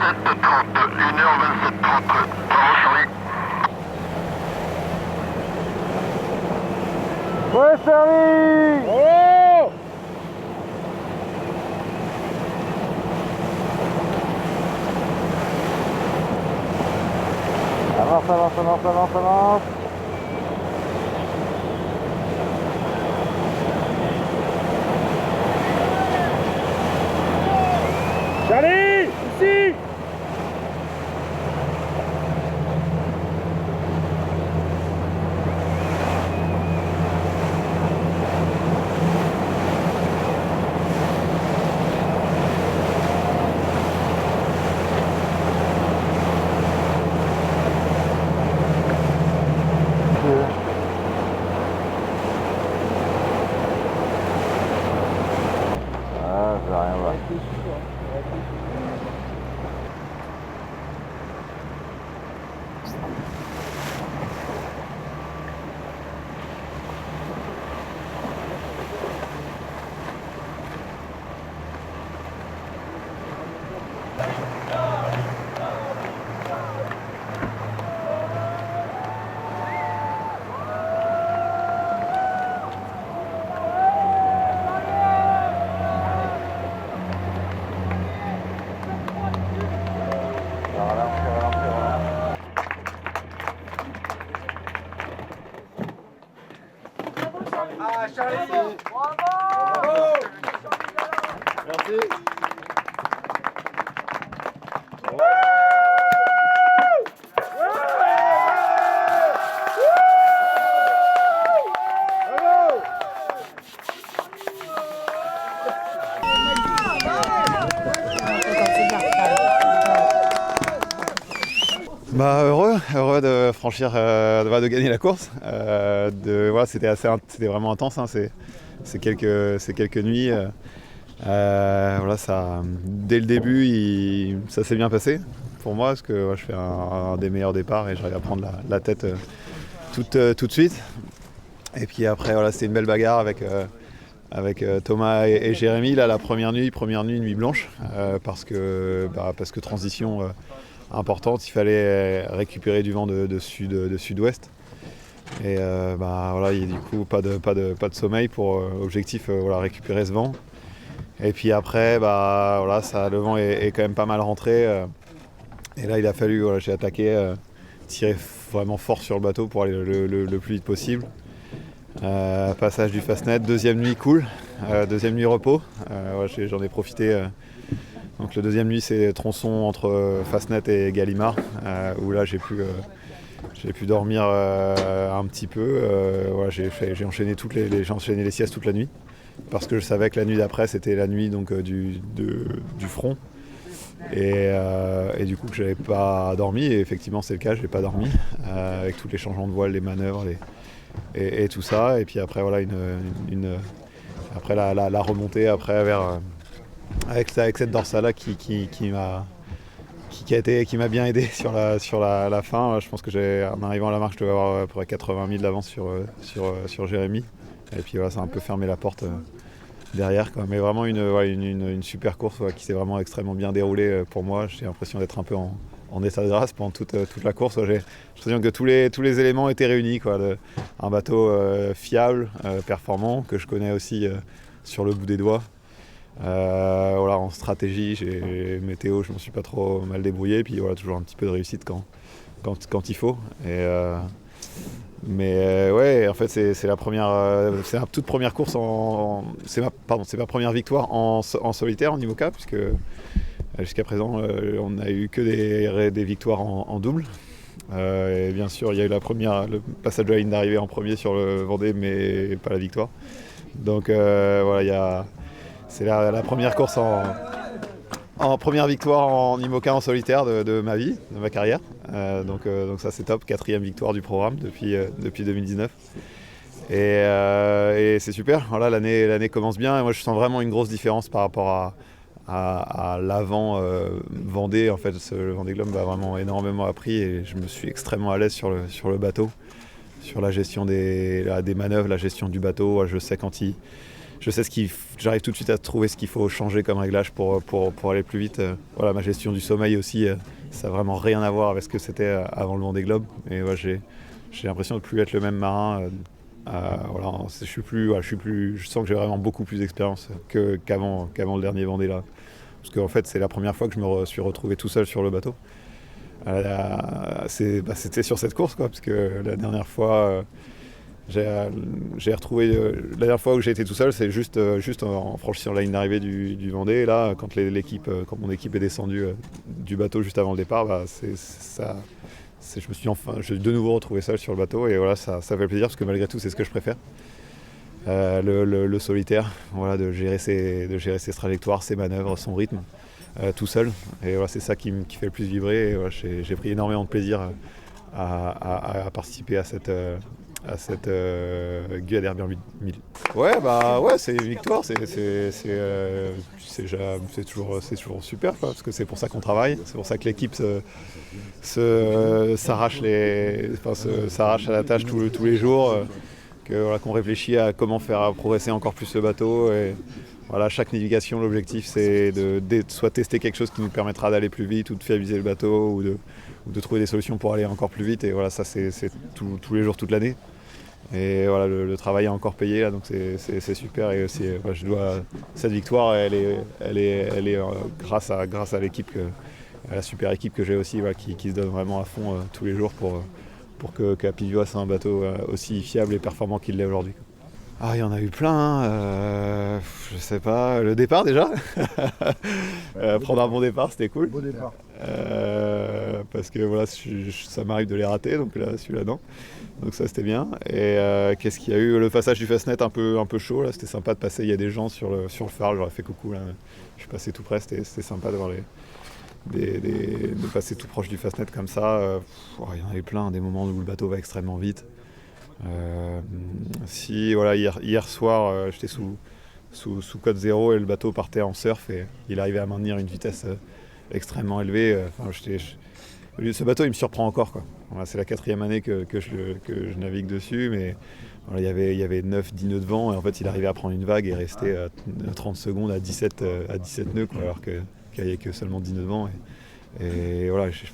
Ouais, Charlie! Oh! Avance, avance, avance, avance, avance. Charlie, ici! Ah, je vais rien voir. Ah, Charlie! Bravo! Merci! Bah heureux de franchir, de gagner la course. Voilà, c'était vraiment intense. Hein, c'est quelques nuits. Voilà, dès le début, ça s'est bien passé pour moi parce que je fais un des meilleurs départs et j'arrive à prendre la tête tout de suite. Et puis après, voilà, c'était une belle bagarre avec Thomas et Jérémy. Là, la première nuit, nuit blanche, parce que transition importante, il fallait récupérer du vent de sud-ouest. Et voilà, il y a du coup pas de sommeil pour objectif voilà, récupérer ce vent. Et puis après, voilà, le vent est quand même pas mal rentré. Et là, il a fallu, voilà, j'ai attaqué, tirer vraiment fort sur le bateau pour aller le plus vite possible. Passage du Fastnet, deuxième nuit cool, deuxième nuit repos. Ouais, j'en ai profité. Donc la deuxième nuit, c'est tronçon entre Fastnet et Gallimard, où là j'ai pu dormir un petit peu. Voilà, j'ai enchaîné les siestes toute la nuit, parce que je savais que la nuit d'après c'était la nuit donc, du front. Et du coup que j'avais pas dormi, et effectivement c'est le cas, j'ai pas dormi, avec tous les changements de voile, les manœuvres et tout ça. Et puis après voilà après la remontée après vers avec cette dorsale qui m'a bien aidé sur la fin. Je pense que en arrivant à la marche, je devais avoir à peu près 80 000 d'avance sur Jérémy. Et puis voilà, ça a un peu fermé la porte derrière, quoi. Mais vraiment une super course qui s'est vraiment extrêmement bien déroulée pour moi. J'ai l'impression d'être un peu en état de grâce pendant toute la course. J'ai l'impression que tous les éléments étaient réunis, quoi. Un bateau fiable, performant, que je connais aussi sur le bout des doigts. Voilà, en stratégie, météo, je m'en suis pas trop mal débrouillé, puis voilà, toujours un petit peu de réussite quand il faut. Mais ouais, en fait c'est la toute première course c'est ma première victoire en solitaire en IMOCA, puisque jusqu'à présent on n'a eu que des victoires en double. Et bien sûr, il y a eu le passage de la ligne d'arrivée en premier sur le Vendée, mais pas la victoire. Donc voilà, c'est la première course en première victoire en IMOCA en solitaire de ma vie, de ma carrière. Donc ça c'est top, 4e victoire du programme depuis 2019. Et c'est super, voilà, l'année commence bien, et moi je sens vraiment une grosse différence par rapport à l'avant Vendée. En fait, le Vendée Globe m'a vraiment énormément appris, et je me suis extrêmement à l'aise sur le bateau, sur la gestion des manœuvres, la gestion du bateau. Je sais quand je sais j'arrive tout de suite à trouver ce qu'il faut changer comme réglage pour aller plus vite. Voilà, ma gestion du sommeil aussi, ça n'a vraiment rien à voir avec ce que c'était avant le Vendée Globe. Et ouais, j'ai l'impression de ne plus être le même marin. Voilà, je sens que j'ai vraiment beaucoup plus d'expérience qu'avant le dernier Vendée là. Parce qu'en fait, c'est la première fois que je me suis retrouvé tout seul sur le bateau. C'était sur cette course, quoi, parce que la dernière fois, j'ai retrouvé. La dernière fois où j'ai été tout seul, c'est juste en franchissant la ligne d'arrivée du Vendée. Et là, quand mon équipe est descendue du bateau juste avant le départ, j'ai de nouveau retrouvé seul sur le bateau. Et voilà, ça fait plaisir parce que malgré tout, c'est ce que je préfère. Le solitaire, voilà, de gérer ses trajectoires, ses manœuvres, son rythme, tout seul. Et voilà, c'est ça qui fait le plus vibrer. Et voilà, j'ai pris énormément de plaisir à participer à cette Guyader 1000. Ouais, c'est une victoire. C'est toujours super, quoi, parce que c'est pour ça qu'on travaille. C'est pour ça que l'équipe s'arrache à la tâche tous les jours. Qu'on réfléchit à comment faire progresser encore plus ce bateau. Et voilà, chaque navigation, l'objectif c'est de soit tester quelque chose qui nous permettra d'aller plus vite ou de fiabiliser le bateau ou de trouver des solutions pour aller encore plus vite. Et voilà, ça c'est tous les jours, toute l'année. Et voilà, le travail est encore payé là, donc c'est super. Et aussi, cette victoire, elle est grâce à l'équipe, à la super équipe que j'ai aussi, voilà, qui se donne vraiment à fond tous les jours pour que Apivio soit un bateau aussi fiable et performant qu'il l'est aujourd'hui. Ah, il y en a eu plein, je sais pas, le départ déjà. Prendre un bon départ, c'était cool. Beau départ. Parce que voilà, ça m'arrive de les rater, donc là, celui-là non. Donc ça c'était bien. Et qu'est-ce qu'il y a eu? Le passage du Fastnet un peu chaud, là, c'était sympa de passer, il y a des gens sur le phare, j'aurais fait coucou là. Je suis passé tout près, c'était sympa de voir de passer tout proche du Fastnet comme ça. Il y en avait plein, des moments où le bateau va extrêmement vite. Voilà, hier soir, j'étais sous code 0 et le bateau partait en surf et il arrivait à maintenir une vitesse extrêmement élevée. Ce bateau, il me surprend encore, quoi. Voilà, c'est la 4e année que je navigue dessus, mais voilà, il y avait 9-10 nœuds de vent et en fait il arrivait à prendre une vague et rester à 30 secondes à 17 nœuds, quoi, alors qu'il n'y avait que seulement 10 nœuds de vent. Et voilà, je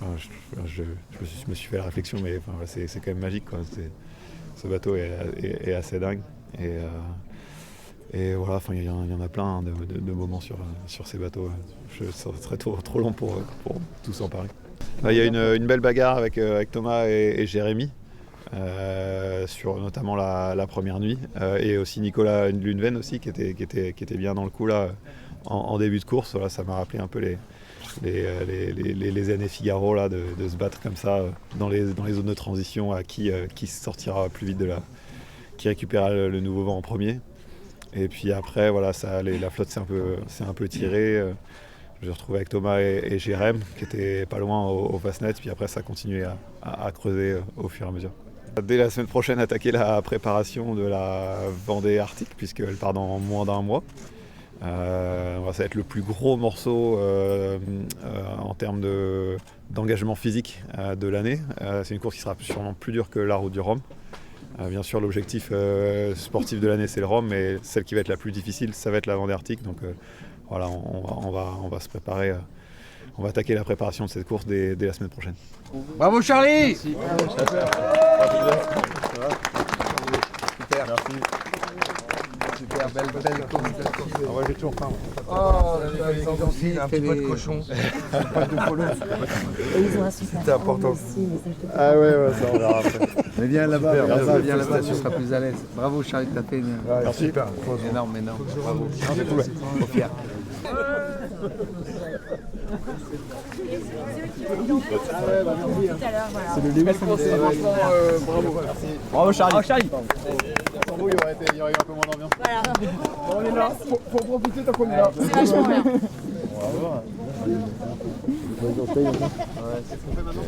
me suis fait la réflexion, mais voilà, c'est quand même magique, quoi. Ce bateau est assez dingue. Et voilà, il y en a plein de moments sur ces bateaux. Ça serait trop long pour tous en parler. Là, il y a une belle bagarre avec Thomas et Jérémy, sur notamment la première nuit. Et aussi Nicolas Lunven aussi, qui était bien dans le coup là, en début de course. Voilà, ça m'a rappelé un peu les années Figaro là, de se battre comme ça dans les zones de transition à qui sortira plus vite qui récupérera le nouveau vent en premier. Et puis après voilà, la flotte s'est un peu tirée. Je me suis retrouvé avec Thomas et Jérém qui étaient pas loin au Fastnet, puis après ça a continué à creuser au fur et à mesure. Dès la semaine prochaine, attaquer la préparation de la Vendée Arctique puisqu'elle part dans moins d'un mois. Ça va être le plus gros morceau en termes d'engagement physique de l'année. C'est une course qui sera sûrement plus dure que la route du Rhum. Bien sûr, l'objectif sportif de l'année, c'est le Rhum, mais celle qui va être la plus difficile, ça va être la Vendée Arctique. Donc voilà, on va se préparer. On va attaquer la préparation de cette course dès la semaine prochaine. Bravo Charlie! Merci. Super. Merci. Super, belle course. Ah ouais, j'ai toujours faim. Oh, il a un petit peu de cochon. Pas de polo. Ils ont un super. C'était important. Ah ouais, ça on verra après. Mais viens là-bas, viens là-bas, tu seras plus à l'aise. Bravo Charlie, t'as fait une... Merci. Super. Énorme. Bravo. C'est cool. Trop fier. C'est le limite. Bravo. Bravo Charlie. Il y aurait eu un peu moins d'ambiance. Voilà. On est là, faut profiter tant qu'on est là. C'est vachement bien. Qu'est-ce qu'on fait maintenant ?